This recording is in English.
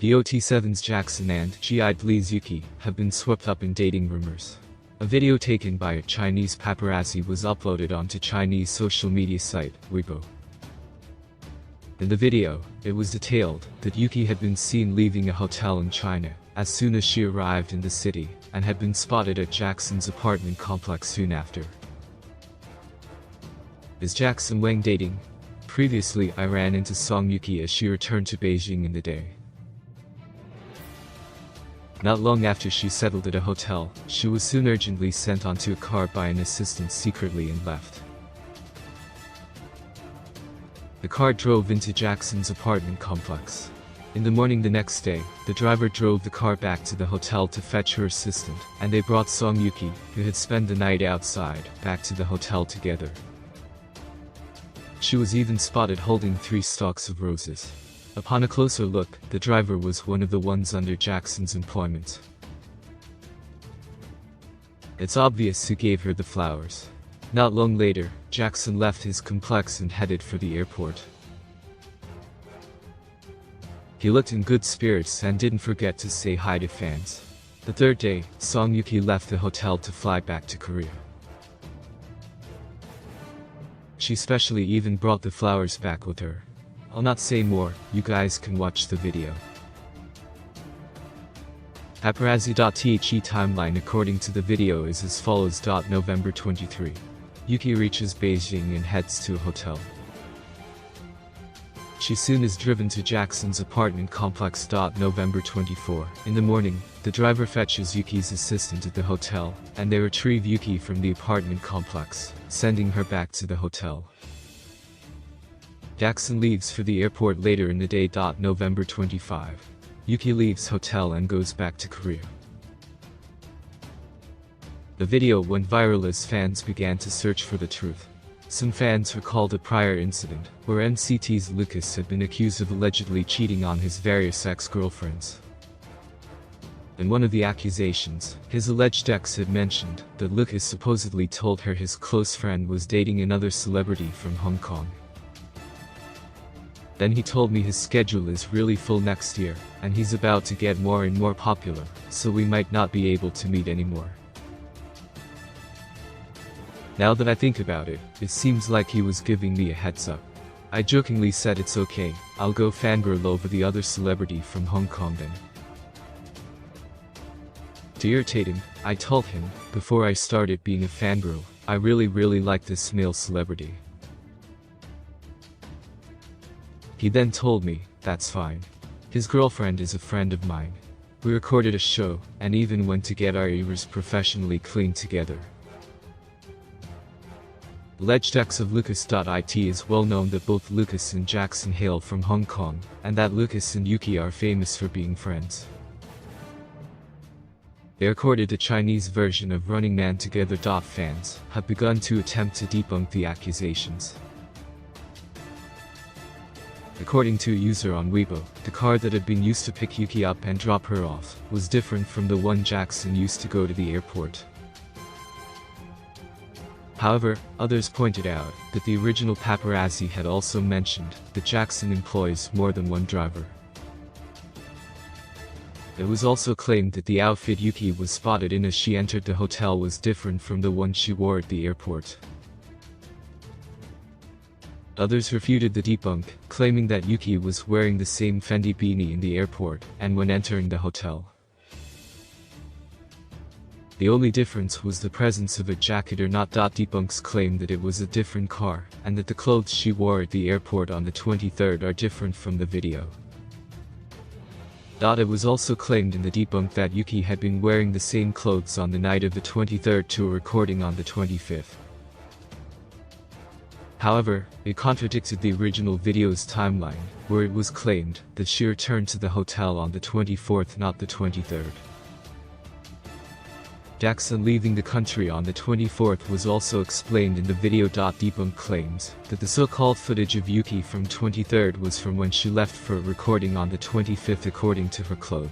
GOT7’s Jackson and DLE's Yuqi have been swept up in dating rumors. A video taken by a Chinese paparazzi was uploaded onto Chinese social media site, Weibo. In the video, it was detailed that Yuqi had been seen leaving a hotel in China as soon as she arrived in the city, and had been spotted at Jackson's apartment complex soon after. Is Jackson Wang dating? Previously, I ran into Song Yuqi as she returned to Beijing in the day. Not long after she settled at a hotel, she was soon urgently sent onto a car by an assistant secretly and left. The car drove into Jackson's apartment complex. In the morning the next day, the driver drove the car back to the hotel to fetch her assistant, and they brought Song Yuqi, who had spent the night outside, back to the hotel together. She was even spotted holding 3 stalks of roses. Upon a closer look, the driver was one of the ones under Jackson's employment. It's obvious who gave her the flowers. Not long later, Jackson left his complex and headed for the airport. He looked in good spirits and didn't forget to say hi to fans. The third day, Song Yuqi left the hotel to fly back to Korea. She specially even brought the flowers back with her. I'll not say more, you guys can watch the video. Paparazzi.the timeline according to the video is as follows. November 23. Yuqi reaches Beijing and heads to a hotel. She soon is driven to Jackson's apartment complex. November 24. In the morning, the driver fetches Yuqi's assistant at the hotel, and they retrieve Yuqi from the apartment complex, sending her back to the hotel. Jackson leaves for the airport later in the day. November 25. Yuqi leaves hotel and goes back to Korea. The video went viral as fans began to search for the truth. Some fans recalled a prior incident, where NCT's Lucas had been accused of allegedly cheating on his various ex-girlfriends. In one of the accusations, his alleged ex had mentioned that Lucas supposedly told her his close friend was dating another celebrity from Hong Kong. Then he told me his schedule is really full next year, and he's about to get more and more popular, so we might not be able to meet anymore. Now that I think about it, it seems like he was giving me a heads up. I jokingly said it's okay, I'll go fangirl over the other celebrity from Hong Kong then. To irritate him, I told him, before I started being a fangirl, I really like this male celebrity. He then told me, that's fine. His girlfriend is a friend of mine. We recorded a show, and even went to get our ears professionally cleaned together. Alleged ex of Lucas.it is well known that both Lucas and Jackson hail from Hong Kong, and that Lucas and Yuqi are famous for being friends. They recorded a Chinese version of Running Man together. Fans have begun to attempt to debunk the accusations. According to a user on Weibo, the car that had been used to pick Yuqi up and drop her off was different from the one Jackson used to go to the airport. However, others pointed out that the original paparazzi had also mentioned that Jackson employs more than one driver. It was also claimed that the outfit Yuqi was spotted in as she entered the hotel was different from the one she wore at the airport. Others refuted the debunk, claiming that Yuqi was wearing the same Fendi beanie in the airport and when entering the hotel. The only difference was the presence of a jacket or not. Debunks claim that it was a different car, and that the clothes she wore at the airport on the 23rd are different from the video. It was also claimed in the debunk that Yuqi had been wearing the same clothes on the night of the 23rd to a recording on the 25th. However, it contradicted the original video's timeline, where it was claimed that she returned to the hotel on the 24th, not the 23rd. Jackson leaving the country on the 24th was also explained in the video. Debunk claims that the so-called footage of Yuqi from 23rd was from when she left for a recording on the 25th according to her clothes.